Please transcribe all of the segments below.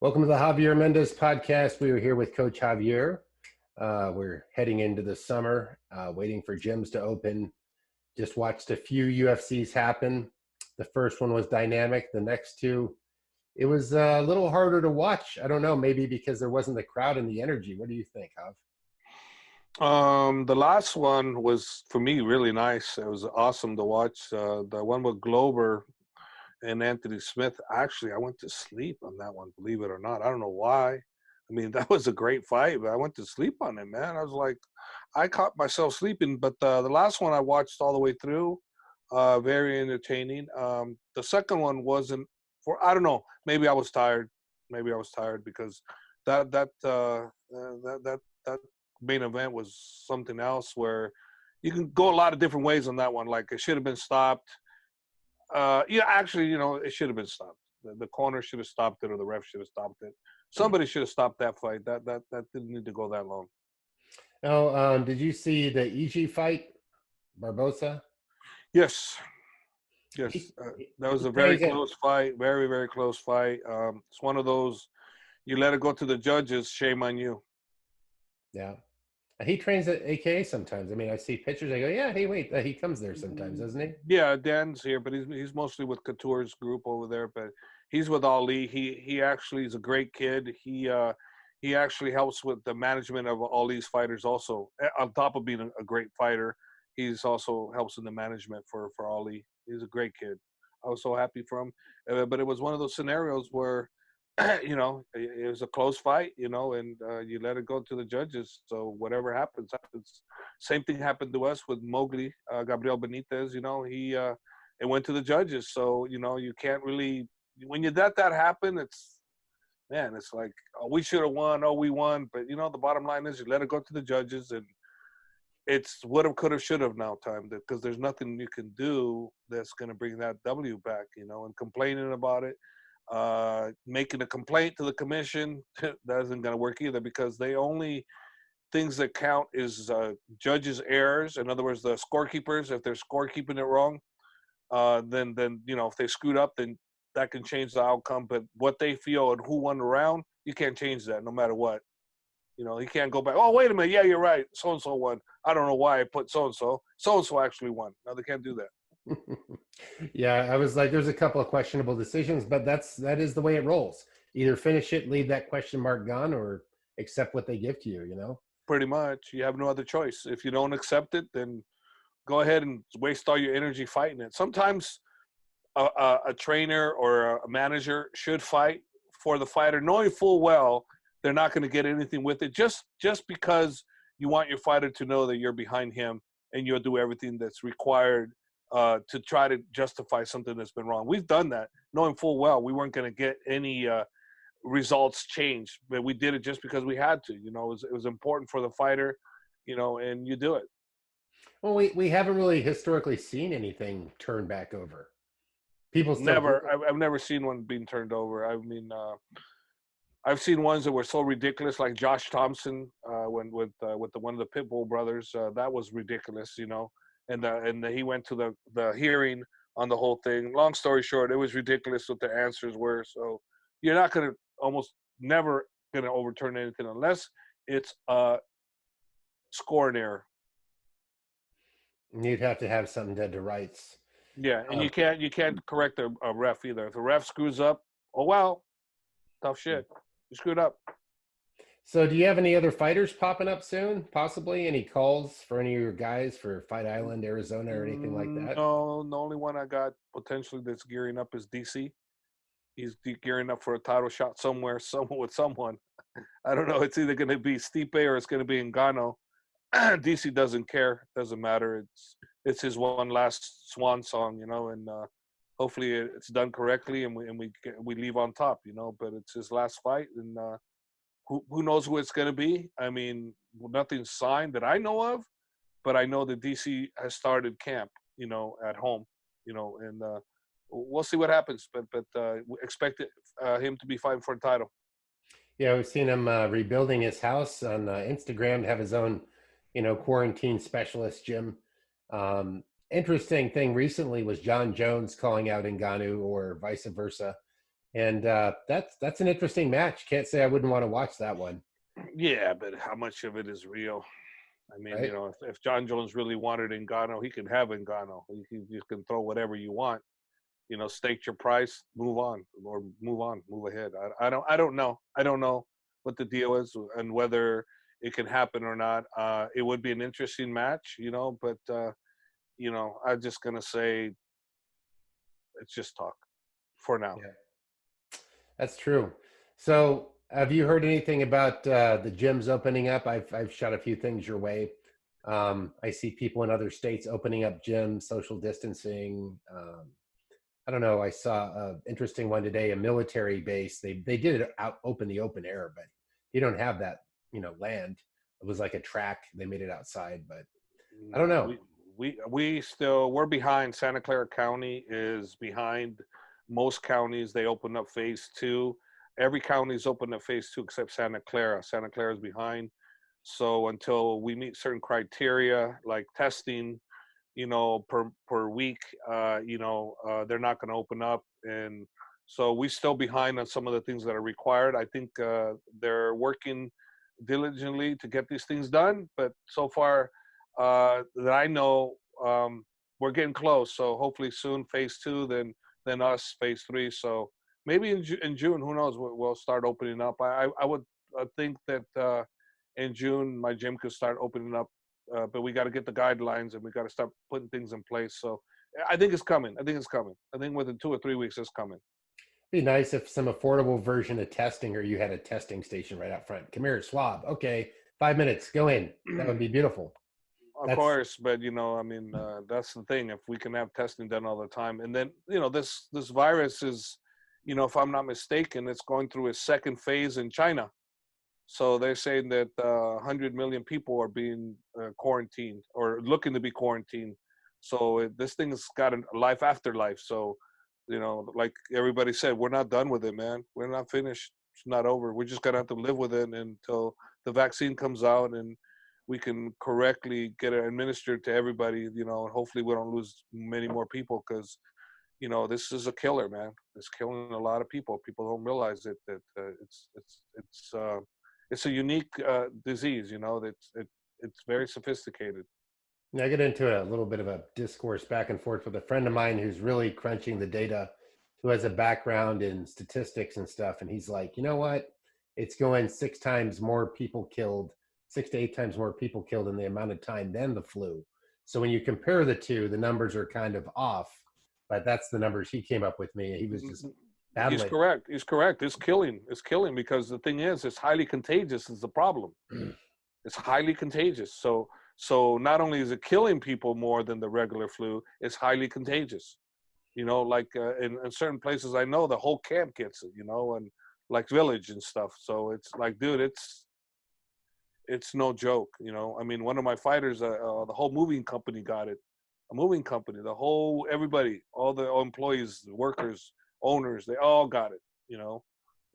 Welcome to the Javier Mendez podcast. We are here with Coach Javier. We're heading into the summer, waiting for gyms to open. Just watched a few UFCs happen. The first one was dynamic. The next two, it was a little harder to watch. I don't know, maybe because there wasn't the crowd and the energy. What do you think, Jav? The last one was, for me, really nice. It was awesome to watch. The one with Glover and Anthony Smith. Actually, I went to sleep on that one, believe it or not. I don't know why. I mean, that was a great fight, but I went to sleep on it, man. I was like, I caught myself sleeping. But the last one I watched all the way through, very entertaining. The second one wasn't I don't know. Maybe I was tired. Maybe I was tired because that main event was something else where you can go a lot of different ways on that one. Like it should have been stopped. Yeah, actually, it should have been stopped. The corner should have stopped it, or the ref should have stopped it. Somebody should have stopped that fight. That didn't need to go that long. Oh, did you see the EG fight, Barbosa? Yes, yes. That was a very He close fight. Very, very close fight. It's one of those, you let it go to the judges, shame on you. Yeah. He trains at AKA sometimes. I mean, I see pictures. I go, yeah, hey, wait, he comes there sometimes, doesn't he? Yeah, Dan's here, but he's mostly with Couture's group over there. But he's with Ali. He actually is a great kid. He actually helps with the management of Ali's fighters. Also, on top of being a great fighter, he's also helps in the management for Ali. He's a great kid. I was so happy for him. But it was one of those scenarios where it was a close fight, and you let it go to the judges. So whatever happens, happens. Same thing happened to us with Mowgli, Gabriel Benitez. It went to the judges. So, you can't really, when you let that happen, it's like, oh, we should have won. Oh, we won. But, the bottom line is you let it go to the judges, and it's would have, could have, should have now time, because there's nothing you can do that's going to bring that W back, and complaining about it. Making a complaint to the commission, that isn't going to work either, because they only things that count is judges' errors. In other words, the scorekeepers, if they're scorekeeping it wrong, then if they screwed up, then that can change the outcome. But what they feel and who won the round, you can't change that no matter what. You can't go back. Oh, wait a minute. Yeah, you're right. So and so won. I don't know why I put so and so. So and so actually won. No, they can't do that. Yeah, I was like, there's a couple of questionable decisions, but that is the way it rolls. Either finish it, leave that question mark gone, or accept what they give to you. Pretty much. You have no other choice. If you don't accept it, then go ahead and waste all your energy fighting it. Sometimes a trainer or a manager should fight for the fighter, knowing full well they're not going to get anything with it, just because you want your fighter to know that you're behind him and you'll do everything that's required to try to justify something that's been wrong. We've done that, knowing full well we weren't going to get any results changed, but we did it just because we had to. It was important for the fighter, and you do it. Well, we haven't really historically seen anything turned back over. People still I've never seen one being turned over. I mean, I've seen ones that were so ridiculous, like Josh Thompson when with one of the Pitbull brothers. That was ridiculous, and he went to the hearing on the whole thing. Long story short, it was ridiculous what the answers were. So you're not going to, almost never going to overturn anything unless it's a scoring error. You'd have to have something dead to rights. Yeah, and you can't correct a ref either. If a ref screws up, oh well, tough shit. You screwed up. So do you have any other fighters popping up soon? Possibly any calls for any of your guys for Fight Island, Arizona, or anything like that? No, the only one I got potentially that's gearing up is DC. He's gearing up for a title shot somewhere with someone. I don't know. It's either going to be Stipe or it's going to be Ngannou. DC doesn't care. Doesn't matter. It's his one last swan song, and hopefully it's done correctly and we leave on top, But it's his last fight, and who knows who it's going to be? I mean, nothing's signed that I know of, but I know that DC has started camp, at home, and we'll see what happens. But we expect him to be fighting for a title. Yeah, we've seen him rebuilding his house on Instagram to have his own, quarantine specialist gym. Interesting thing recently was John Jones calling out Ngannou or vice versa. And that's an interesting match. Can't say I wouldn't want to watch that one, Yeah, but how much of it is real? I mean, right? if John Jones really wanted Ngannou, he can have Ngannou. You can throw whatever you want. State your price, move on, or move ahead. I don't know. I don't know what the deal is and whether it can happen or not. It would be an interesting match, but I'm just gonna say it's just talk for now. Yeah, that's true. So, have you heard anything about the gyms opening up? I've shot a few things your way. I see people in other states opening up gyms, social distancing. I don't know. I saw an interesting one today, a military base. They did it out open the open air, but you don't have that, land. It was like a track. They made it outside, but I don't No, know. we're behind. Santa Clara County is behind most counties. They opened up phase two. Every county's opened up phase two except Santa Clara. Santa Clara is behind. So until we meet certain criteria like testing, per week, they're not going to open up. And so we're still behind on some of the things that are required. I think they're working diligently to get these things done. But so far that I know, we're getting close. So hopefully soon, phase two, then us, phase three. So maybe in June, who knows, we'll start opening up. I would think that in June, my gym could start opening up, but we got to get the guidelines and we got to start putting things in place. So I think it's coming. I think it's coming. I think within 2 or 3 weeks, it's coming. Be nice if some affordable version of testing, or you had a testing station right out front. Come here, swab. Okay, 5 minutes, go in. That would be beautiful. Of That's course, but I mean, that's the thing. If we can have testing done all the time, and then this virus is, if I'm not mistaken, it's going through its second phase in China. So they're saying that 100 million people are being quarantined or looking to be quarantined. So this thing has got a life after life. So, like everybody said, we're not done with it, man. We're not finished. It's not over. We're just gonna have to live with it until the vaccine comes out and we can correctly get it administered to everybody. And hopefully we don't lose many more people because this is a killer, man. It's killing a lot of people. People don't realize it that it's a unique disease. It's very sophisticated. I get into a little bit of a discourse back and forth with a friend of mine who's really crunching the data, who has a background in statistics and stuff. And he's like, you know what? It's going 6 times more people killed, 6 to 8 times more people killed in the amount of time than the flu. So when you compare the two, the numbers are kind of off, but that's the numbers he came up with me. He was just He's battling. correct. He's correct. It's killing. It's killing because the thing is, it's highly contagious. Is the problem? It's highly contagious. So not only is it killing people more than the regular flu, it's highly contagious. Like in certain places, I know the whole camp gets it. And like village and stuff. So it's like, dude, it's no joke. I mean, one of my fighters, the whole moving company got it. A moving company, the whole everybody, all the employees, workers, owners, they all got it.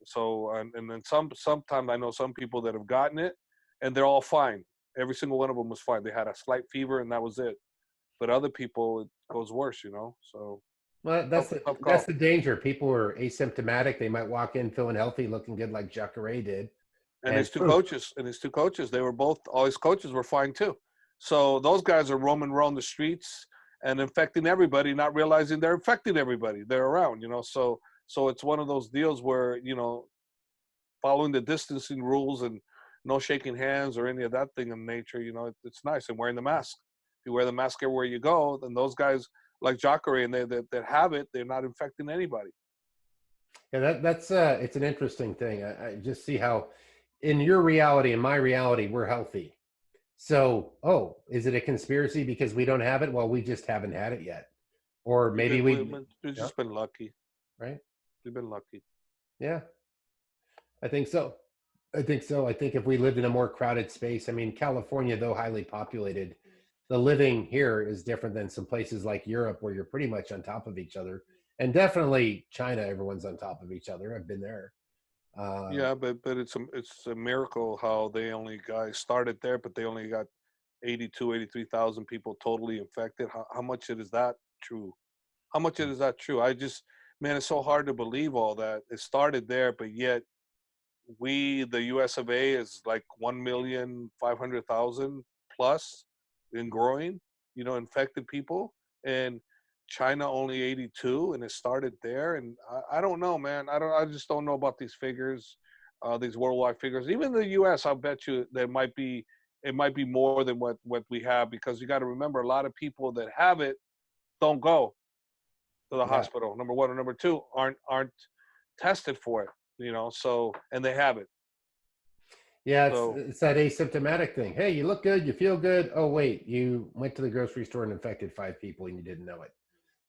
So and then sometimes I know some people that have gotten it, and they're all fine. Every single one of them was fine. They had a slight fever, and that was it. But other people, it goes worse. So Well, tough, that's the tough that's call. the danger. People are asymptomatic. They might walk in feeling healthy, looking good, like Jacare did, And and his two poof. coaches, they were both. All his coaches were fine too. So those guys are roaming around the streets and infecting everybody, not realizing they're infecting everybody they're around. So it's one of those deals where following the distancing rules and no shaking hands or any of that thing in nature, it's nice. And wearing the mask. If you wear the mask everywhere you go, then those guys like Jacare and they that have it, they're not infecting anybody. Yeah, that's it's an interesting thing. I just see how, in your reality and my reality, we're healthy. So, oh, is it a conspiracy because we don't have it? Well, we just haven't had it yet, or maybe we, We've yeah, just been lucky. right? We've been lucky. Yeah, I think so. I think so. I think if we lived in a more crowded space, I mean, California, though highly populated, the living here is different than some places like Europe where you're pretty much on top of each other. And definitely China, everyone's on top of each other. I've been there. Um, Yeah, but it's a miracle how they only guys started there, but they only got 83,000 people totally infected. How much it is that true? How much it is that true? Man, it's so hard to believe all that. It started there, but yet the US of A, is like 1,500,000 plus and growing, infected people. And China only 82, and it started there. And I don't know, man. I just don't know about these figures, these worldwide figures. Even the US, I'll bet you it might be more than what we have, because you got to remember, a lot of people that have it don't go to the Yeah. hospital. Number one, or number two, aren't tested for it. So, and they have it. Yeah, So it's that asymptomatic thing. Hey, you look good, you feel good. Oh wait, you went to the grocery store and infected 5 people and you didn't know it.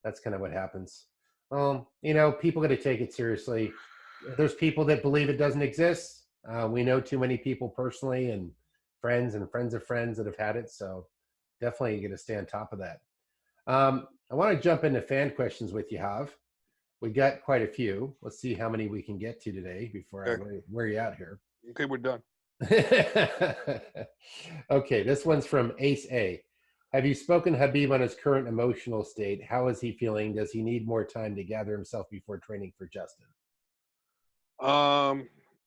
That's kind of what happens. People got to take it seriously. There's people that believe it doesn't exist. We know too many people personally, and friends of friends that have had it. So definitely going to stay on top of that. I want to jump into fan questions with you, Hav. We got quite a few. Let's see how many we can get to today before I wear you out here. okay, we're done. Okay, this one's from Ace A. Have you spoken to Khabib on his current emotional state? How is he feeling? Does he need more time to gather himself before training for Justin?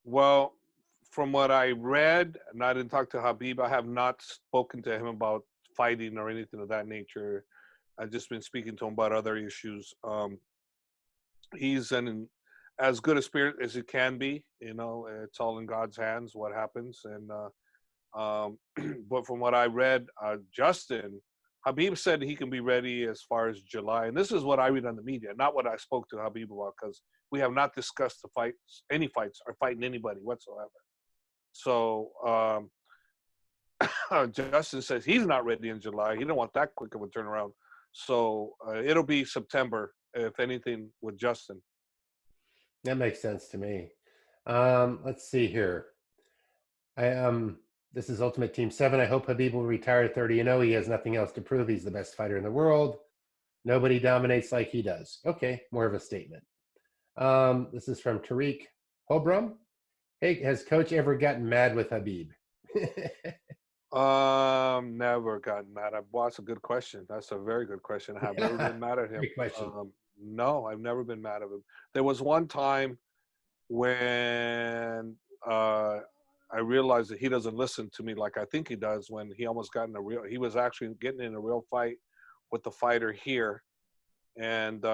Well, from what I read, and I didn't talk to Khabib, I have not spoken to him about fighting or anything of that nature. I've just been speaking to him about other issues. He's in as good a spirit as he can be. It's all in God's hands what happens. And but from what I read, Justin, Khabib said he can be ready as far as July. And this is what I read on the media, not what I spoke to Khabib about, because we have not discussed any fights, or fighting anybody whatsoever. So Justin says he's not ready in July. He don't want that quick of a turnaround. So it'll be September, if anything, with Justin. That makes sense to me. Let's see here. This is Ultimate Team 7. I hope Khabib will retire at 30-0. He has nothing else to prove. He's the best fighter in the world. Nobody dominates like he does. Okay, more of a statement. This is from Tariq Hobram. Hey, has Coach ever gotten mad with Khabib? Never gotten mad. Well, that's a good question. That's a very good question. I have never been mad at him. Great question. No, I've never been mad at him. There was one time when I realized that he doesn't listen to me like I think he does, when he almost got he was actually getting in a real fight with the fighter here. And,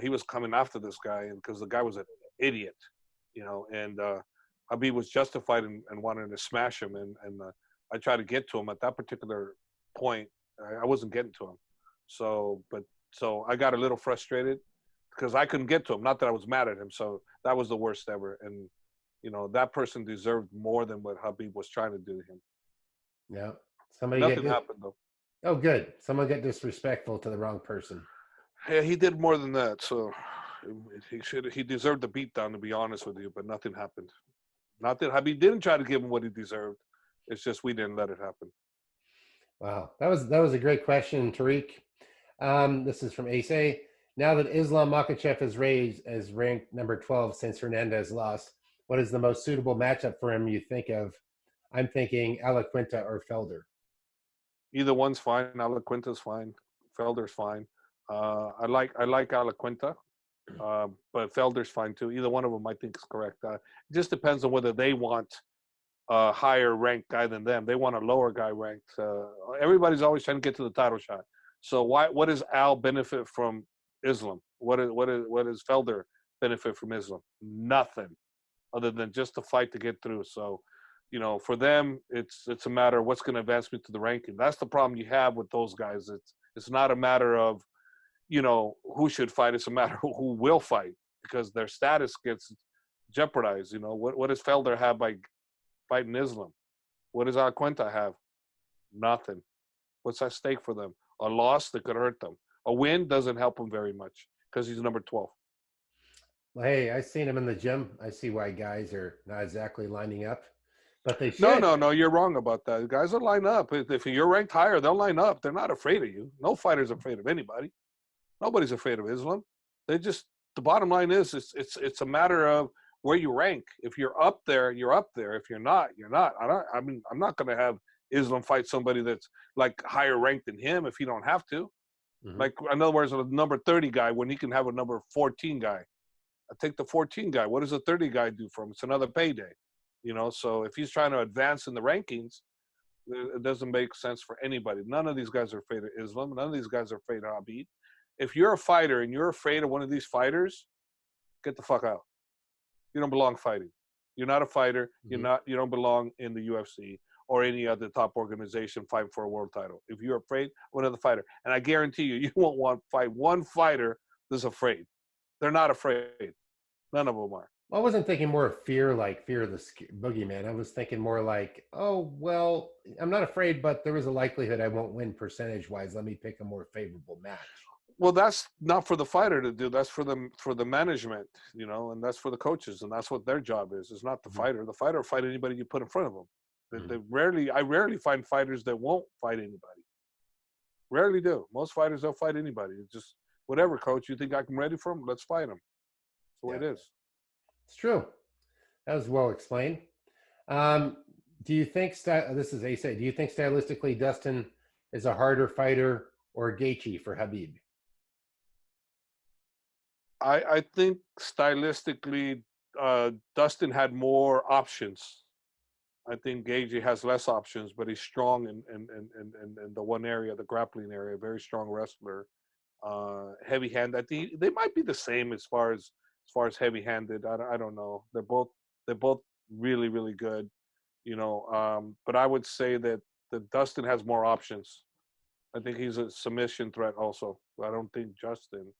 he was coming after this guy, and because the guy was an idiot, and Khabib was justified in wanting to smash him. And I tried to get to him at that particular point. I wasn't getting to him. So I got a little frustrated because I couldn't get to him. Not that I was mad at him. So that was the worst ever. And, that person deserved more than what Khabib was trying to do to him. Yeah. Nothing happened, though. Oh, good. Someone got disrespectful to the wrong person. Yeah, he did more than that. So he deserved the beatdown, to be honest with you, but nothing happened. Not that Khabib didn't try to give him what he deserved. It's just we didn't let it happen. Wow. That was a great question, Tariq. This is from Ace A. Now that Islam Makhachev is raised as ranked number 12 since Hernandez lost, what is the most suitable matchup for him you think of? I'm thinking Iaquinta or Felder. Either one's fine. Iaquinta's fine. Felder's fine. I like Iaquinta, but Felder's fine too. Either one of them I think is correct. It just depends on whether they want a higher ranked guy than them. They want a lower guy ranked. Everybody's always trying to get to the title shot. So what does Al benefit from Islam? What does Felder benefit from Islam? Nothing, other than just the fight to get through. So, for them, it's a matter of what's going to advance me to the ranking. That's the problem you have with those guys. It's not a matter of, who should fight. It's a matter of who will fight, because their status gets jeopardized. What does Felder have by fighting Islam? What does Iaquinta have? Nothing. What's at stake for them? A loss that could hurt them. A win doesn't help him very much because he's number 12. Well, hey, I've seen him in the gym. I see why guys are not exactly lining up, but they should. No, you're wrong about that. Guys will line up. If you're ranked higher, they'll line up. They're not afraid of you. No fighter's afraid of anybody. Nobody's afraid of Islam. The bottom line is it's a matter of where you rank. If you're up there, you're up there. If you're not, you're not. I'm not going to have Islam fight somebody that's like higher ranked than him if he don't have to. Mhm. Like, in other words, a number 30 guy when he can have a number 14 guy. I take the 14 guy. What does a 30 guy do for him? It's another payday, you know? So if he's trying to advance in the rankings, it doesn't make sense for anybody. None of these guys are afraid of Islam. None of these guys are afraid of Habib. If you're a fighter and you're afraid of one of these fighters, get the fuck out. You don't belong fighting. You're not a fighter. Mhm. You don't belong in the UFC or any other top organization fighting for a world title. If you're afraid of another fighter, and I guarantee you, you won't want to fight one fighter that's afraid. They're not afraid. None of them are. Well, I wasn't thinking more of fear, like fear of the boogeyman. I was thinking more like, oh, well, I'm not afraid, but there is a likelihood I won't win percentage-wise. Let me pick a more favorable match. Well, that's not for the fighter to do. That's for the management, you know, and that's for the coaches, and that's what their job is. It's not the Mhm. fighter. The fighter will fight anybody you put in front of them. Mhm. I rarely find fighters that won't fight anybody. Rarely do. Most fighters don't fight anybody. It's just whatever, coach. You think I'm ready for him? Let's fight him. That's the way Yeah, it is. it's true. That was well explained. Um, do you think this is Ace? Do you think stylistically Dustin is a harder fighter or Gaethje for Habib? I think stylistically, Dustin had more options. I think Gaethje has less options, but he's strong in the one area, the grappling area. Very strong wrestler, heavy hand. I think they might be the same as far as heavy handed. I don't know. They're both really good, you know. But I would say that Dustin has more options. I think he's a submission threat also. I don't think Justin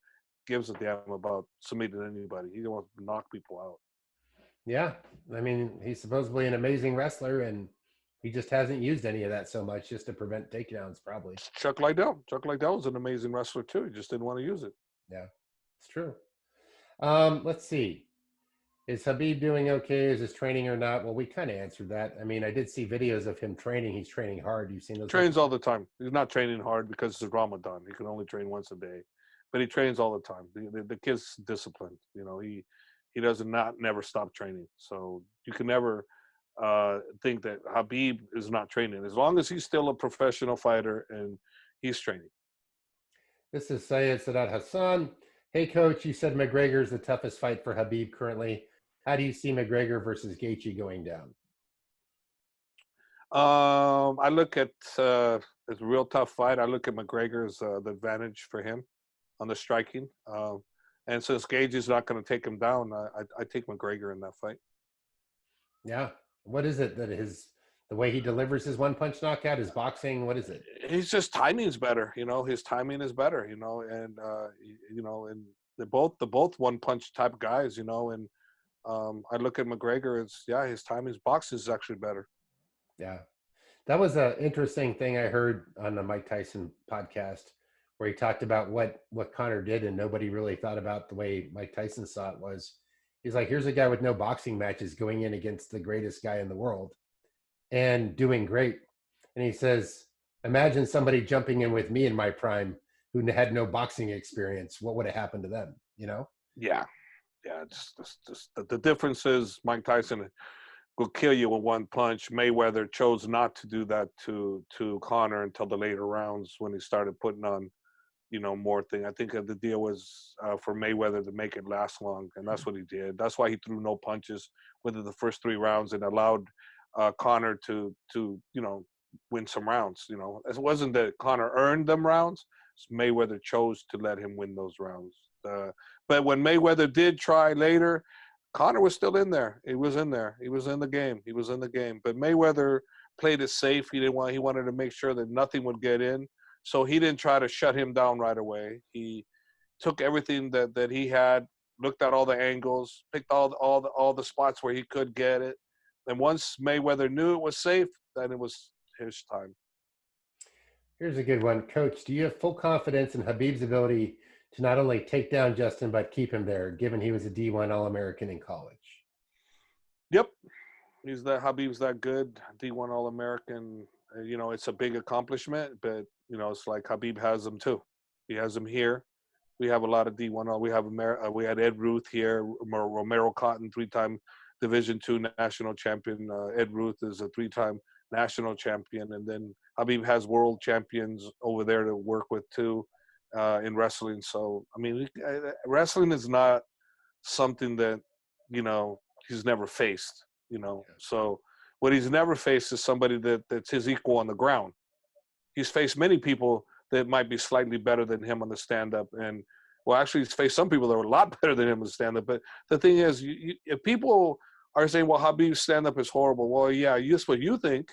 gives a damn about submitting anybody. He wants to knock people out. Yeah, I mean, he's supposedly an amazing wrestler, and he just hasn't used any of that so much just to prevent takedowns, probably. Chuck Liddell. Chuck Liddell was an amazing wrestler too. He just didn't want to use it. Yeah, it's true. Let's see. Is Habib doing okay? Is his training or not? Well, we kind of answered that. I mean, I did see videos of him training. He's training hard. You've seen those Trains videos? all the time. He's not training hard because it's Ramadan. He can only train once a day, but he trains all the time. The kid's disciplined. You know, he does not never stop training. So you can never think that Habib is not training as long as he's still a professional fighter and he's training. This is Syed Sadat Hassan. Hey, coach, you said McGregor is the toughest fight for Habib currently. How do you see McGregor versus Gaethje going down? I look at it's a real tough fight. I look at McGregor as the advantage for him on the striking. And since Gage is not going to take him down, I take McGregor in that fight. Yeah. What is it that the way he delivers his one punch knockout, his boxing, what is it? His just timing's better, you know. His timing is better, you know, and and they're both one punch type guys, you know. And I look at McGregor, his timing, his boxing is actually better. Yeah. That was an interesting thing I heard on the Mike Tyson podcast where he talked about what Connor did and nobody really thought about the way Mike Tyson saw it was he's like, here's a guy with no boxing matches going in against the greatest guy in the world and doing great. And he says, imagine somebody jumping in with me in my prime who had no boxing experience. What would have happened to them? You know? Yeah, yeah. Just the difference is Mike Tyson will kill you with one punch. Mayweather chose not to do that to Connor until the later rounds when he started putting on, more thing. I think the deal was for Mayweather to make it last long, and that's what he did. That's why he threw no punches within the first 3 rounds and allowed Connor to win some rounds. It wasn't that Connor earned them rounds. Mayweather chose to let him win those rounds. But when Mayweather did try later, Connor was still in there. He was in there. He was in the game. He was in the game. But Mayweather played it safe. He wanted to make sure that nothing would get in. So he didn't try to shut him down right away. He took everything that he had, looked at all the angles, picked all the spots where he could get it. And once Mayweather knew it was safe, then it was his time. Here's a good one. Coach, do you have full confidence in Habib's ability to not only take down Justin, but keep him there, given he was a D1 All-American in college? Yep. Habib's that good, D1 All-American. It's a big accomplishment, but, it's like Habib has them too. He has them here. We have a lot of D1. We had Ed Ruth here, Romero Cotton, 3-time Division II national champion. Ed Ruth is a 3-time national champion. And then Habib has world champions over there to work with too. in wrestling. So, I mean, wrestling is not something that, he's never faced, So what he's never faced is somebody that's his equal on the ground. He's faced many people that might be slightly better than him on the stand-up. And, well, actually, he's faced some people that are a lot better than him on the stand-up. But the thing is, if people are saying, well, Khabib's stand-up is horrible, well, yeah, that's what you think.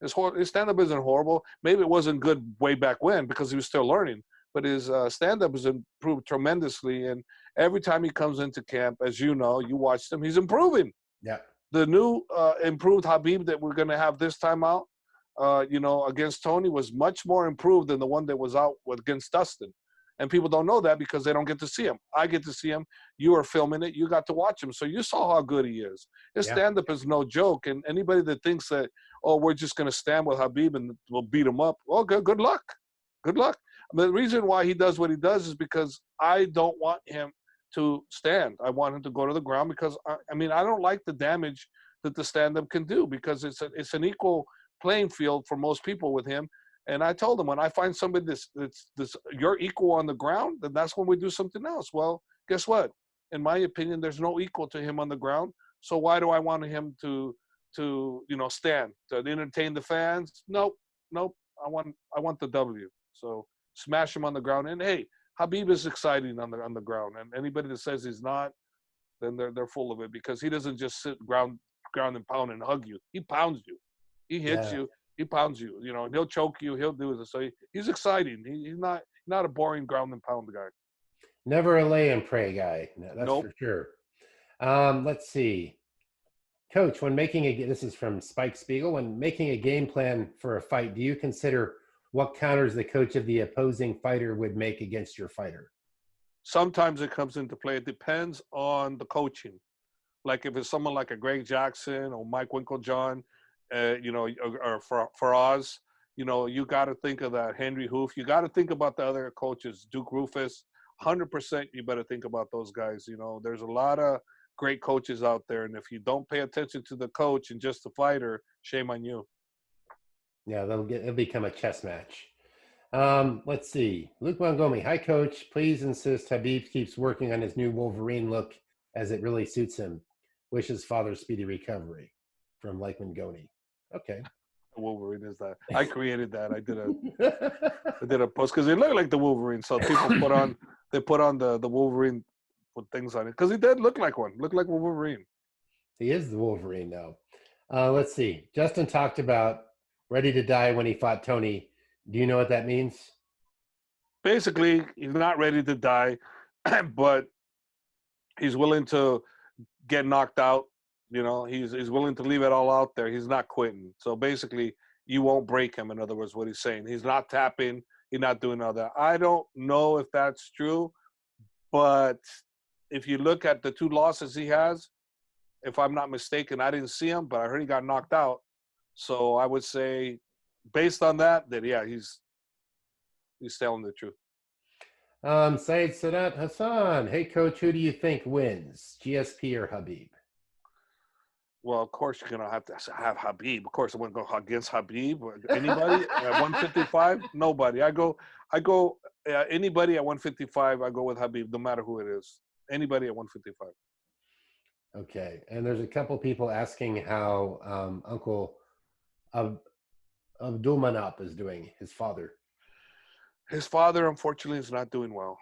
His stand-up isn't horrible. Maybe it wasn't good way back when because he was still learning. But his stand-up has improved tremendously. And every time he comes into camp, as you know, you watched him, he's improving. Yeah. The new improved Khabib that we're going to have this time out, against Tony was much more improved than the one that was out against Dustin. And people don't know that because they don't get to see him. I get to see him. You are filming it. You got to watch him. So you saw how good he is. His stand-up is no joke. And anybody that thinks that, oh, we're just going to stand with Khabib and we'll beat him up, well, good luck. Good luck. The reason why he does what he does is because I don't want him to stand. I want him to go to the ground because, I don't like the damage that the stand-up can do because it's an equal playing field for most people with him. And I told him, when I find somebody that's you're equal on the ground, then that's when we do something else. Well, guess what? In my opinion, there's no equal to him on the ground. So why do I want him to stand to entertain the fans? Nope. I want the W. So smash him on the ground. And hey, Khabib is exciting on the ground. And anybody that says he's not, then they're full of it because he doesn't just sit ground and pound and hug you. He pounds you. He hits you. He pounds you, and he'll choke you. He'll do it. So he's exciting. He's not a boring ground and pound guy. Never a lay and pray guy. No, that's Nope. for sure. Let's see. Coach, this is from Spike Spiegel, when making a game plan for a fight, do you consider what counters the coach of the opposing fighter would make against your fighter? Sometimes it comes into play. It depends on the coaching. Like if it's someone like a Greg Jackson or Mike Winklejohn, or for Oz, you got to think of that. Henry Hoof. You got to think about the other coaches. Duke Rufus. 100%. You better think about those guys. There's a lot of great coaches out there, and if you don't pay attention to the coach and just the fighter, shame on you. Yeah, it'll become a chess match. Let's see. Luke Montgomery. Hi, Coach. Please insist Khabib keeps working on his new Wolverine look as it really suits him. Wishes father speedy recovery. From Lake Mangoni. Okay. Wolverine is that. I created that. I did a post because it looked like the Wolverine. So people put on the Wolverine with things on it because he did look like one. Looked like Wolverine. He is the Wolverine now. Let's see. Justin talked about ready to die when he fought Tony. Do you know what that means? Basically, he's not ready to die, but he's willing to get knocked out. He's willing to leave it all out there. He's not quitting. So basically, you won't break him. In other words, what he's saying. He's not tapping. He's not doing all that. I don't know if that's true, but if you look at the 2 losses he has, if I'm not mistaken, I didn't see him, but I heard he got knocked out. So I would say, based on that yeah, he's telling the truth. Saeed Sadat Hassan. Hey, Coach, who do you think wins, GSP or Khabib? Well, of course, you're going to have to have Khabib. Of course, I wouldn't go against Khabib. Anybody at 155? Nobody. I go anybody at 155, I go with Khabib, no matter who it is. Anybody at 155. Okay. And there's a couple people asking how Uncle Abdulmanap is doing, his father. His father, unfortunately, is not doing well.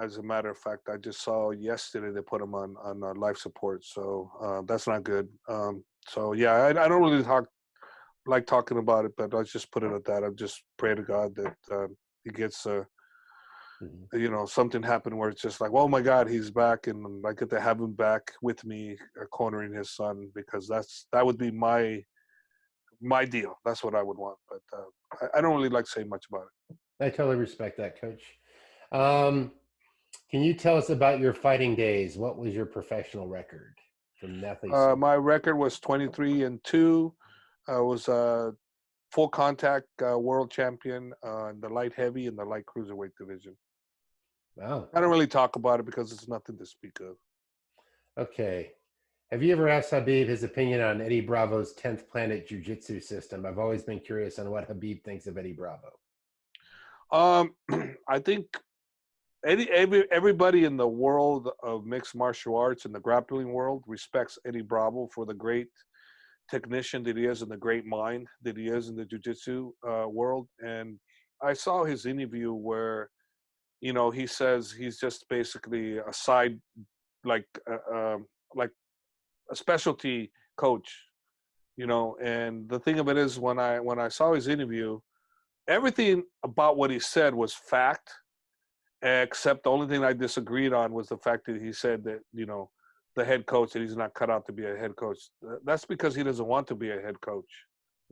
As a matter of fact, I just saw yesterday they put him on life support, so that's not good. So yeah, I don't really like talking about it, but I just put it at that. I just pray to God that he gets something happen where it's just like, oh my God, he's back, and I get to have him back with me, cornering his son, because that would be my deal. That's what I would want, but I don't really like saying much about it. I totally respect that, Coach. Can you tell us about your fighting days? What was your professional record from Nathan? My record was 23-2. I was a full contact world champion in the light heavy and the light cruiserweight division. Wow. I don't really talk about it because it's nothing to speak of. Okay. Have you ever asked Khabib his opinion on Eddie Bravo's 10th Planet Jiu-Jitsu system? I've always been curious on what Khabib thinks of Eddie Bravo. I think everybody in the world of mixed martial arts and the grappling world respects Eddie Bravo for the great technician that he is and the great mind that he is in the jiu-jitsu world. And I saw his interview where, he says he's just basically a side, like like a specialty coach, And the thing of it is, when I saw his interview, everything about what he said was fact, except the only thing I disagreed on was the fact that he said that, the head coach, that he's not cut out to be a head coach. That's because he doesn't want to be a head coach.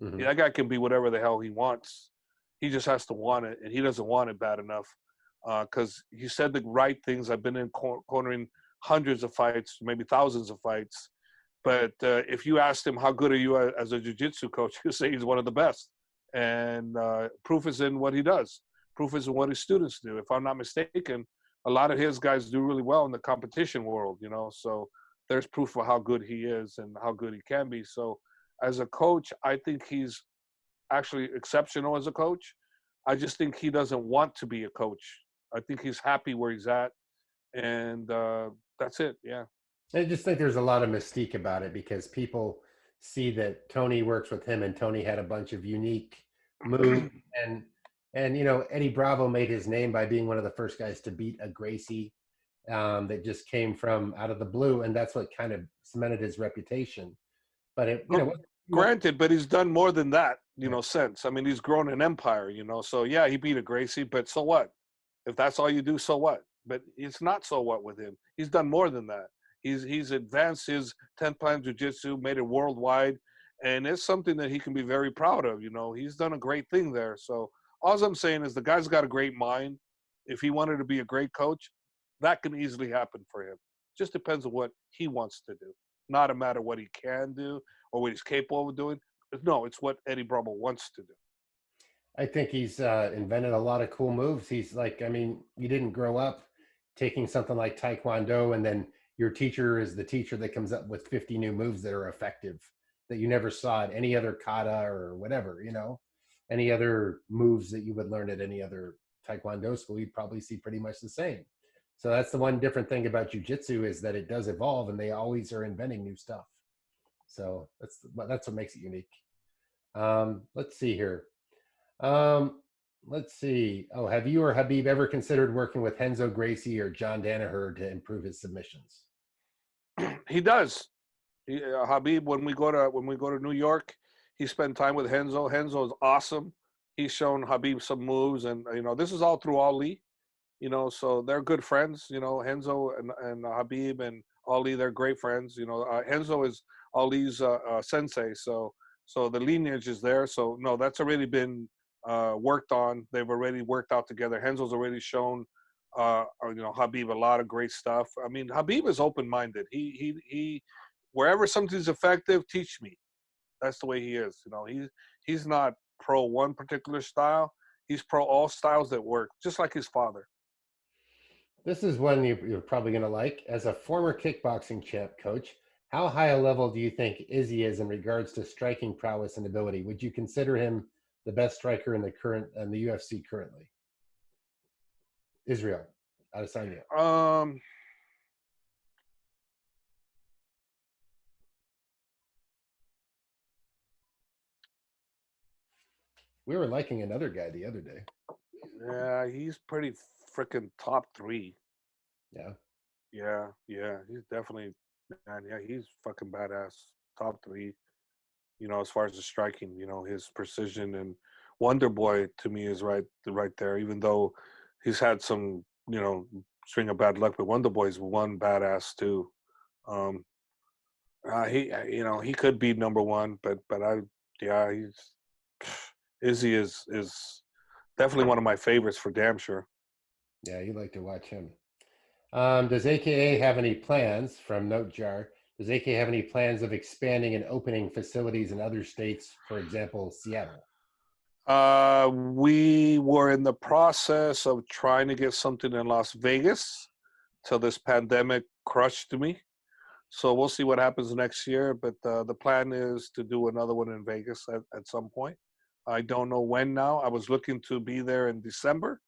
Mm-hmm. That guy can be whatever the hell he wants. He just has to want it, and he doesn't want it bad enough because he said the right things. I've been in cornering hundreds of fights, maybe thousands of fights. But if you asked him, how good are you as a jiu-jitsu coach, he'll say he's one of the best. And proof is in what he does. Proof is in what his students do. If I'm not mistaken, a lot of his guys do really well in the competition world, So there's proof of how good he is and how good he can be. So as a coach, I think he's actually exceptional as a coach. I just think he doesn't want to be a coach. I think he's happy where he's at. And that's it, yeah. I just think there's a lot of mystique about it because people see that Tony works with him and Tony had a bunch of unique moves and Eddie Bravo made his name by being one of the first guys to beat a Gracie that just came from out of the blue, and that's what kind of cemented his reputation. But granted, but he's done more than that, since. I mean, he's grown an empire, So yeah, he beat a Gracie, but so what? If that's all you do, so what? But it's not so what with him. He's done more than that. He's advanced his 10th plan jiu-jitsu, made it worldwide, and it's something that he can be very proud of. He's done a great thing there. So all I'm saying is the guy's got a great mind. If he wanted to be a great coach, that can easily happen for him. Just depends on what he wants to do. Not a matter what he can do or what he's capable of doing. No, it's what Eddie Bravo wants to do. I think he's invented a lot of cool moves. He's like, you didn't grow up taking something like Taekwondo and then your teacher is the teacher that comes up with 50 new moves that are effective that you never saw at any other kata or whatever, any other moves that you would learn at any other Taekwondo school, you'd probably see pretty much the same. So that's the one different thing about jiu-jitsu is that it does evolve and they always are inventing new stuff. So that's what makes it unique. Let's see here. Let's see. Oh, have you or Khabib ever considered working with Renzo Gracie or John Danneher to improve his submissions? He does. Khabib, when we go to New York, he spent time with Renzo. Renzo is awesome. He's shown Khabib some moves, and this is all through Ali. So they're good friends. Renzo and Khabib and Ali, they're great friends. Renzo is Ali's sensei, so the lineage is there. So no, that's already been worked on. They've already worked out together. Renzo's already shown Khabib a lot of great stuff. I mean, Khabib is open-minded. He wherever something's effective, teach me. That's the way he is. He's not pro one particular style. He's pro all styles that work, just like his father. This is one you're probably going to like. As a former kickboxing champ, coach, how high a level do you think Izzy is in regards to striking prowess and ability? Would you consider him the best striker in the UFC currently? Israel Adesanya. We were liking another guy the other day. Yeah, he's pretty freaking top 3. Yeah. Yeah. He's definitely, man. Yeah, he's fucking badass. Top 3. As far as the striking, his precision, and Wonder Boy to me is right there. Even though he's had some, string of bad luck, but Wonder Boy's one badass too. He could be number 1, but Izzy is definitely one of my favorites for damn sure. Yeah, you like to watch him. Does AKA have any plans, from Notejar, does AKA have any plans of expanding and opening facilities in other states, for example, Seattle? We were in the process of trying to get something in Las Vegas till this pandemic crushed me. So we'll see what happens next year. But the plan is to do another one in Vegas at some point. I don't know when now. I was looking to be there in December.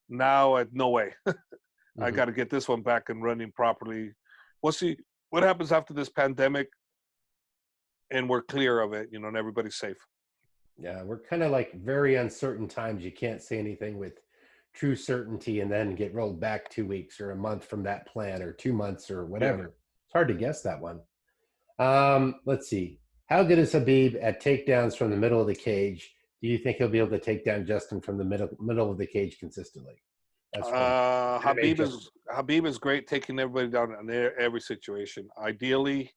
Now, no way. I got to get this one back and running properly. We'll see what happens after this pandemic, and we're clear of it, and everybody's safe. Yeah, we're kind of like very uncertain times. You can't say anything with true certainty and then get rolled back 2 weeks or a month from that plan or 2 months or whatever. Yeah. It's hard to guess that one. Let's see. How good is Khabib at takedowns from the middle of the cage? Do you think he'll be able to take down Justin from the middle of the cage consistently? That's Khabib is great taking everybody down in every situation. Ideally,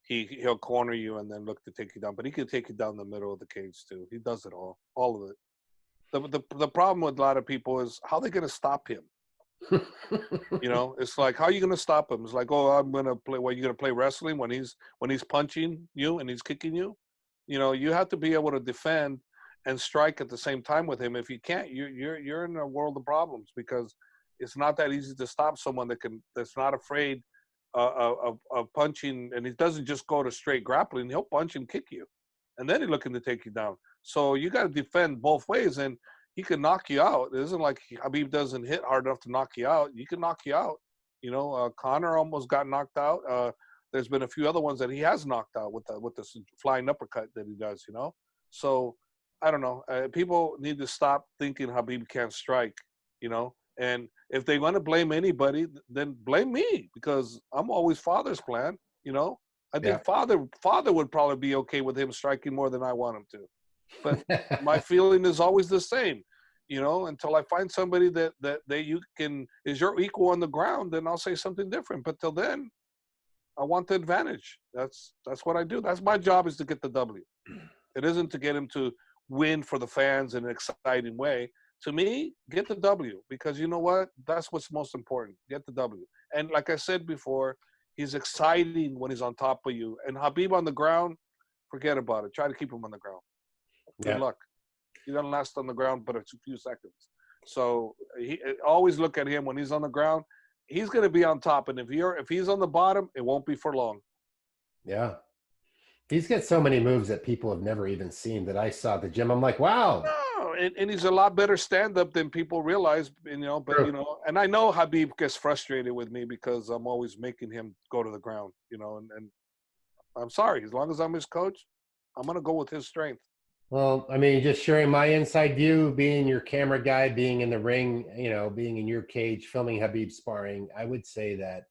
he'll corner you and then look to take you down, but he can take you down the middle of the cage too. He does it all of it. The problem with a lot of people is how they going to stop him. It's like, how are you going to stop him? It's like, oh, I'm going to play. What, you going to play wrestling when he's punching you and he's kicking you? You have to be able to defend and strike at the same time with him. If you can't, you're in a world of problems, because it's not that easy to stop someone that's not afraid of punching, and he doesn't just go to straight grappling. He'll punch and kick you, and then he's looking to take you down. So you got to defend both ways, and he can knock you out. It isn't like Khabib doesn't hit hard enough to knock you out. He can knock you out. Conor almost got knocked out. There's been a few other ones that he has knocked out with the flying uppercut that he does. So I don't know. People need to stop thinking Khabib can't strike. And if they want to blame anybody, then blame me, because I'm always father's plan. I think father would probably be okay with him striking more than I want him to. But my feeling is always the same, until I find somebody that is your equal on the ground, then I'll say something different. But till then, I want the advantage. That's what I do. That's my job, is to get the W. It isn't to get him to win for the fans in an exciting way. To me, get the W, because you know what? That's what's most important. Get the W. And like I said before, he's exciting when he's on top of you. And Khabib on the ground, forget about it. Try to keep him on the ground. Good luck. He doesn't last on the ground but a few seconds. So always look at him when he's on the ground. He's going to be on top, and if he's on the bottom, it won't be for long. Yeah. He's got so many moves that people have never even seen that I saw at the gym. I'm like, wow. No, and he's a lot better stand-up than people realize, but, and I know Khabib gets frustrated with me because I'm always making him go to the ground, and I'm sorry. As long as I'm his coach, I'm going to go with his strength. Well, I mean, just sharing my inside view, being your camera guy, being in the ring, being in your cage, filming Khabib sparring, I would say that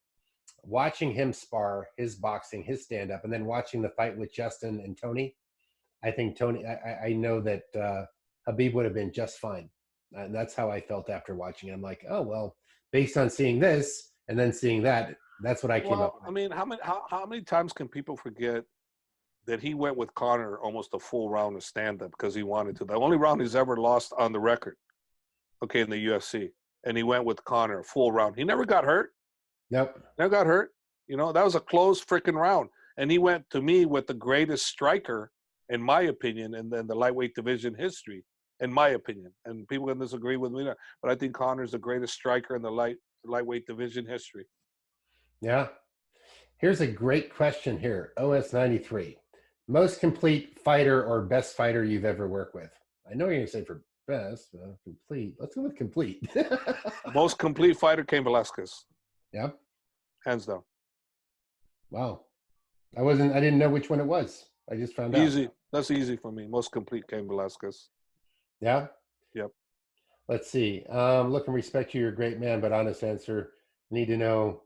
watching him spar, his boxing, his stand-up, and then watching the fight with Justin and Tony, I think I know that Khabib would have been just fine. And that's how I felt after watching it. I'm like, oh, well, based on seeing this and then seeing that, that's what I came up with. I mean, how many times can people forget that he went with Conor almost a full round of stand-up because he wanted to? The only round he's ever lost on the record, in the UFC. And he went with Conor a full round. He never got hurt. Nope. Never got hurt. That was a close freaking round. And he went, to me, with the greatest striker, in my opinion, and then the lightweight division history, in my opinion. And people can disagree with me, but I think Conor's the greatest striker in the lightweight division history. Yeah. Here's a great question here. OS93. Most complete fighter or best fighter you've ever worked with? I know you're going to say for best, complete. Let's go with complete. Most complete fighter, Cain Velasquez. Yep. Hands down. Wow. I didn't know which one it was. I just found out. Easy. That's easy for me. Most complete, Cain Velasquez. Yeah? Yep. Let's see. Look and respect you. You're a great man, but honest answer. Need to know,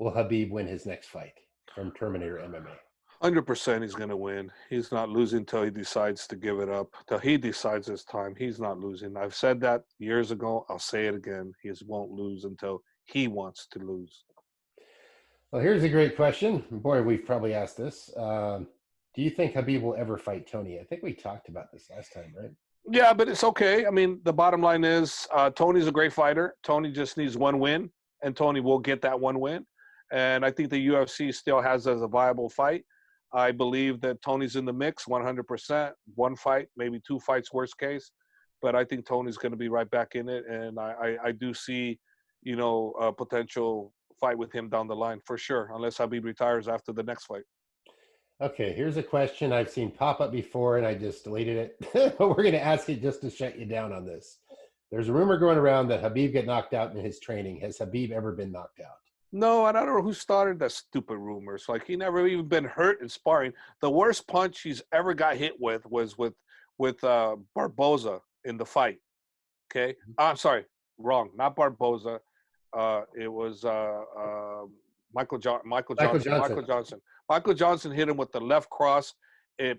will Khabib win his next fight from Terminator MMA? 100% he's going to win. He's not losing until he decides to give it up. Till he decides it's time, he's not losing. I've said that years ago. I'll say it again. He won't lose until he wants to lose. Well, here's a great question. Boy, we've probably asked this. Do you think Khabib will ever fight Tony? I think we talked about this last time, right? Yeah, but it's okay. I mean, the bottom line is Tony's a great fighter. Tony just needs one win, and Tony will get that one win. And I think the UFC still has as a viable fight. I believe that Tony's in the mix 100%. One fight, maybe two fights, worst case. But I think Tony's going to be right back in it. And I do see, a potential fight with him down the line for sure, unless Khabib retires after the next fight. Okay, here's a question I've seen pop up before and I just deleted it. But we're going to ask it just to shut you down on this. There's a rumor going around that Khabib got knocked out in his training. Has Khabib ever been knocked out? No, and I don't know who started that stupid rumors. Like he never even been hurt in sparring. The worst punch he's ever got hit with was with Barboza in the fight. Okay, I'm sorry, wrong. Not Barboza. It was Michael Michael Johnson. Johnson. Michael Johnson. Michael Johnson hit him with the left cross. It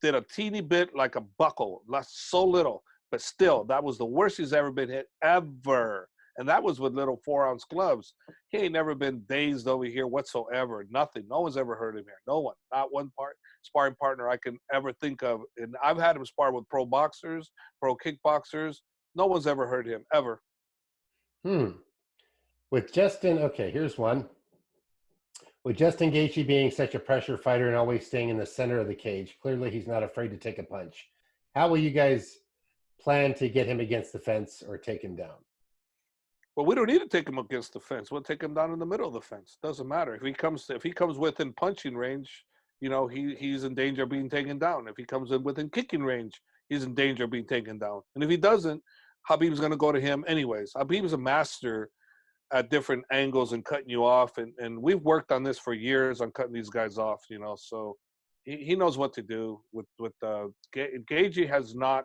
did a teeny bit like a buckle, not so little, but still, that was the worst he's ever been hit ever. And that was with little 4-ounce gloves. He ain't never been dazed over here whatsoever. Nothing. No one's ever hurt him here. No one. Not one sparring partner I can ever think of. And I've had him spar with pro boxers, pro kickboxers. No one's ever hurt him, ever. With Justin, okay, here's one. With Justin Gaethje being such a pressure fighter and always staying in the center of the cage, clearly he's not afraid to take a punch. How will you guys plan to get him against the fence or take him down? Well, we don't need to take him against the fence. We'll take him down in the middle of the fence. Doesn't matter. If he comes within punching range, you know, he's in danger of being taken down. If he comes in within kicking range, he's in danger of being taken down. And if he doesn't, Khabib's going to go to him anyways. Khabib's a master at different angles and cutting you off. And we've worked on this for years on cutting these guys off, you know. So he knows what to do. Gaethje has not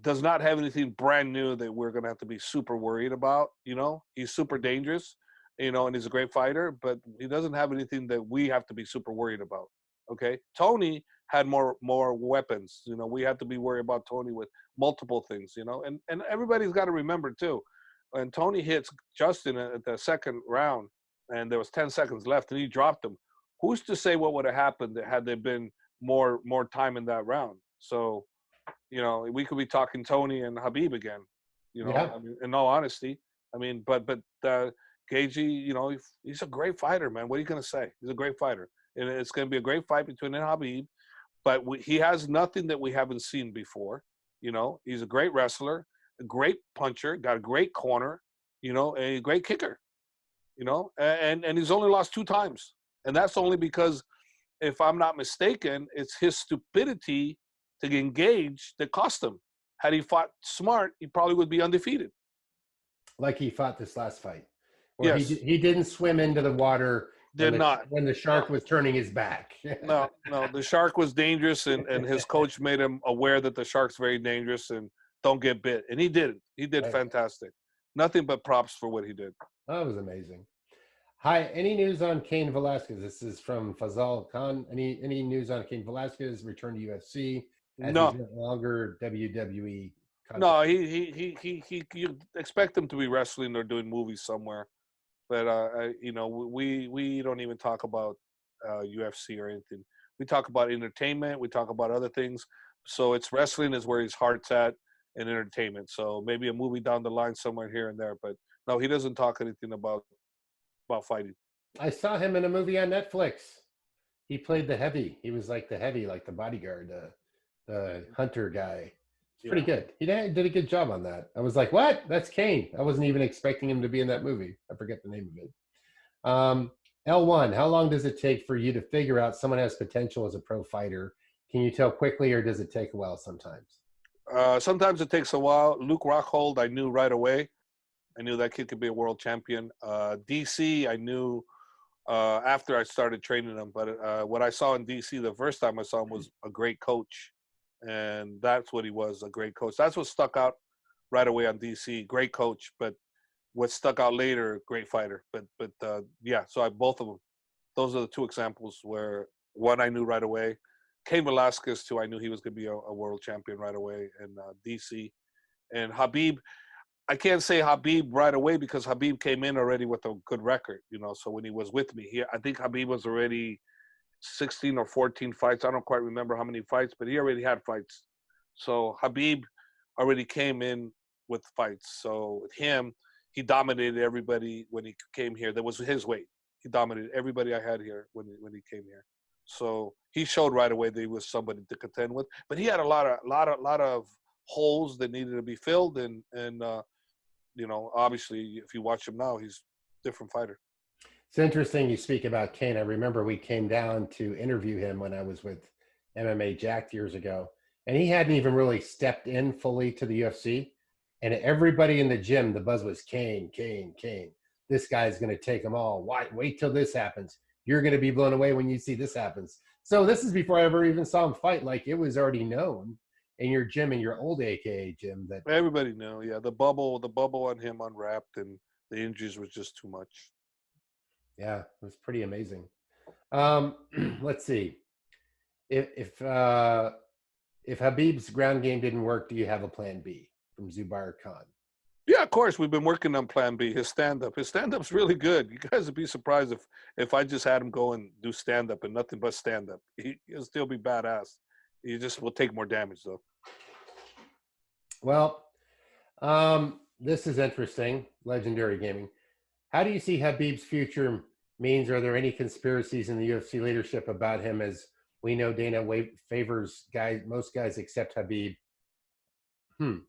does not have anything brand new that we're going to have to be super worried about. You know, he's super dangerous, you know, and he's a great fighter, but he doesn't have anything that we have to be super worried about. Okay. Tony had more weapons. You know, we have to be worried about Tony with multiple things, you know, and everybody's got to remember too, when Tony hits Justin at the second round and there was 10 seconds left and he dropped him, who's to say what would have happened had there been more time in that round? So, you know, we could be talking Tony and Khabib again, you know, Yeah. I mean, in all honesty. I mean, but Gaethje, you know, he's a great fighter, man. What are you going to say? He's a great fighter. And it's going to be a great fight between him and Khabib. But he has nothing that we haven't seen before. You know, he's a great wrestler, a great puncher, got a great corner, you know, a great kicker, you know, and he's only lost 2 times. And that's only because, if I'm not mistaken, it's his stupidity to engage that cost him. Had he fought smart, he probably would be undefeated. Like he fought this last fight, where Yes. he didn't swim into the water when the shark was turning his back. No, the shark was dangerous, and his coach made him aware that the shark's very dangerous and don't get bit. And he didn't. He did fantastic. Nothing but props for what he did. That was amazing. Hi, any news on Cain Velasquez? This is from Fazal Khan. Any news on Cain Velasquez return to UFC? As No. he's no longer WWE content? No, he you expect him to be wrestling or doing movies somewhere. But you know, we don't even talk about UFC or anything. We talk about entertainment. We talk about other things. So it's wrestling is where his heart's at, and entertainment. So maybe a movie down the line somewhere here and there. But no, he doesn't talk anything about fighting. I saw him in a movie on Netflix. He played the heavy. He was like the heavy, like the bodyguard, the hunter guy. It's pretty good. He did a good job on that. I was like, what? That's Cain. I wasn't even expecting him to be in that movie. I forget the name of it. L1, how long does it take for you to figure out someone has potential as a pro fighter? Can you tell quickly, or does it take a while sometimes? Sometimes it takes a while. Luke Rockhold, I knew right away. I knew that kid could be a world champion. DC, I knew after I started training him. But what I saw in DC the first time I saw him was a great coach. And that's what he was, a great coach. That's what stuck out right away on DC. Great coach, but what stuck out later, great fighter. But yeah, so both of them. Those are the 2 examples where one I knew right away. Cain Velasquez, too, I knew he was going to be a world champion right away in DC. And Khabib, I can't say Khabib right away because Khabib came in already with a good record, you know. So when he was with me, I think Khabib was already 16 or 14 fights. I don't quite remember how many fights, but he already had fights. So Khabib already came in with fights. So with him, he dominated everybody when he came here. That was his weight. He dominated everybody I had here when he came here. So he showed right away that he was somebody to contend with. But he had a lot of holes that needed to be filled, and you know, obviously, if you watch him now, he's a different fighter. It's interesting you speak about Kane. I remember we came down to interview him when I was with MMA Jacked years ago, and he hadn't even really stepped in fully to the UFC. And everybody in the gym, the buzz was Kane, Kane, Kane. This guy's going to take them all. Wait till this happens. You're going to be blown away when you see this happens. So this is before I ever even saw him fight. Like, it was already known in your gym, in your old AKA gym, that Everybody knew. Yeah, the bubble on him unwrapped, and the injuries was just too much. yeah, it was pretty amazing. Um, let's see. If if Habib's ground game didn't work, do you have a plan B? From Zubair Khan. Yeah, of course. We've been working on Plan B. His stand-up. His stand-up's really good. You guys would be surprised if I just had him go and do stand-up and nothing but stand-up. He'll still be badass. He just will take more damage though. Well, this is interesting. Legendary Gaming. How do you see Habib's future means? Are there any conspiracies in the UFC leadership about him? As we know, Dana favors most guys except Habib.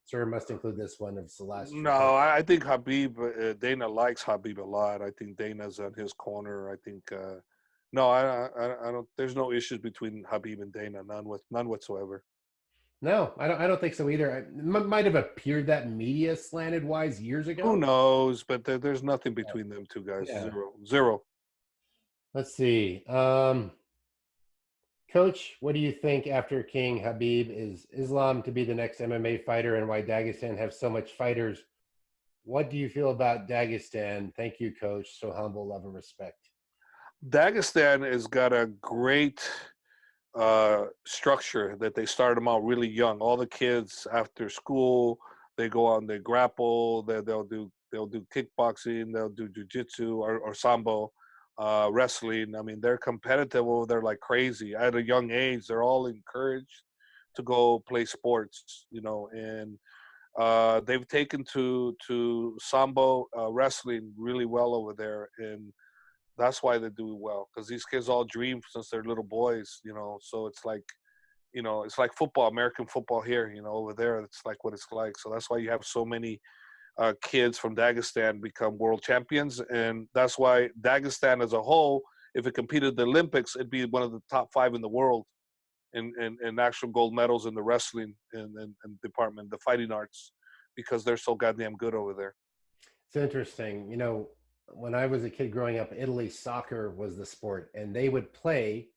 Sir must include this one. It's the last. No, I think Habib. Dana likes Habib a lot. I think Dana's on his corner. I think. No, I don't. There's no issues between Habib and Dana. None whatsoever. No, I don't think so either. It might have appeared that media slanted wise years ago. Who knows? But there's nothing between them two guys. Yeah. Zero. Let's see. Coach, what do you think after King Habib? Is Islam to be the next MMA fighter, and why Dagestan have so much fighters? What do you feel about Dagestan? Thank you, Coach. So humble, love, and respect. Dagestan has got a great structure that they start them out really young. All the kids after school, they go out and they grapple. They'll do kickboxing. They'll do jiu-jitsu or sambo. Wrestling. I mean, they're competitive over there like crazy. At a young age, they're all encouraged to go play sports, and they've taken to sambo wrestling really well over there, and that's why they do well, because these kids all dream since they're little boys, so it's like, it's like football, American football here, over there, it's like what it's like. So that's why you have so many kids from Dagestan become world champions. And that's why Dagestan as a whole, if it competed at the Olympics, it'd be one of the top 5 in the world in actual gold medals in the wrestling and department, the fighting arts, because they're so goddamn good over there. It's interesting. When I was a kid growing up, Italy, soccer was the sport, and they would play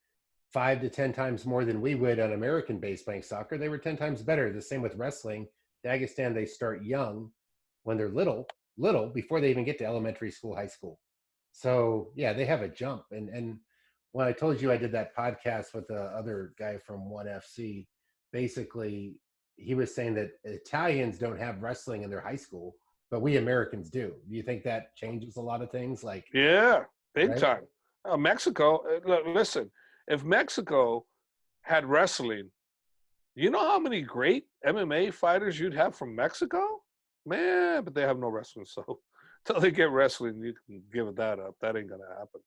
5 to 10 times more than we would on American base playing soccer. They were 10 times better. The same with wrestling. Dagestan, they start young when they're little before they even get to elementary school, high school. So yeah, they have a jump. And when I told you I did that podcast with the other guy from ONE FC, basically he was saying that Italians don't have wrestling in their high school, but we Americans do. Do you think that changes a lot of things? Like, yeah, big right? time. Mexico, listen, if Mexico had wrestling, you know how many great MMA fighters you'd have from Mexico? Man, but they have no wrestling, so until they get wrestling, you can give it that up. That ain't gonna happen.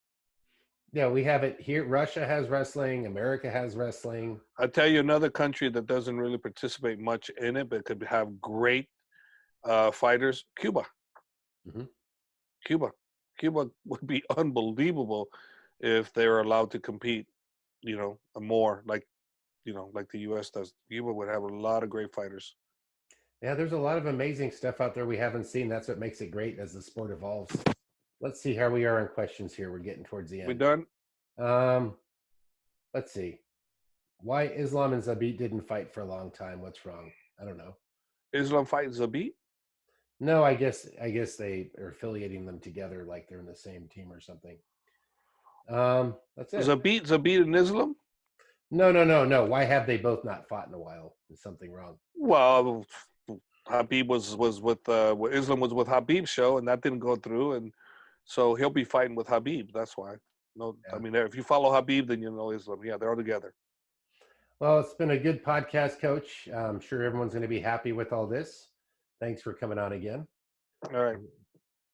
Yeah, we have it here. Russia has wrestling. America has wrestling. I'll tell you another country that doesn't really participate much in it, but could have great fighters. Cuba. Mm-hmm. Cuba would be unbelievable if they were allowed to compete, more like the U.S. does. Cuba would have a lot of great fighters. Yeah, there's a lot of amazing stuff out there we haven't seen. That's what makes it great as the sport evolves. Let's see how we are in questions here. We're getting towards the end. We done? Let's see. Why Islam and Zabit didn't fight for a long time? What's wrong? I don't know. Islam fight Zabit? No, I guess they are affiliating them together, like they're in the same team or something. That's it. Zabit and Islam? No. Why have they both not fought in a while? Is something wrong? Well, Habib was with Islam was with Habib's show, and that didn't go through, and so he'll be fighting with Habib. That's why. No, yeah. I mean, if you follow Habib, then you know Islam. Yeah, they're all together. Well, it's been a good podcast, Coach. I'm sure everyone's going to be happy with all this. Thanks for coming on again. All right.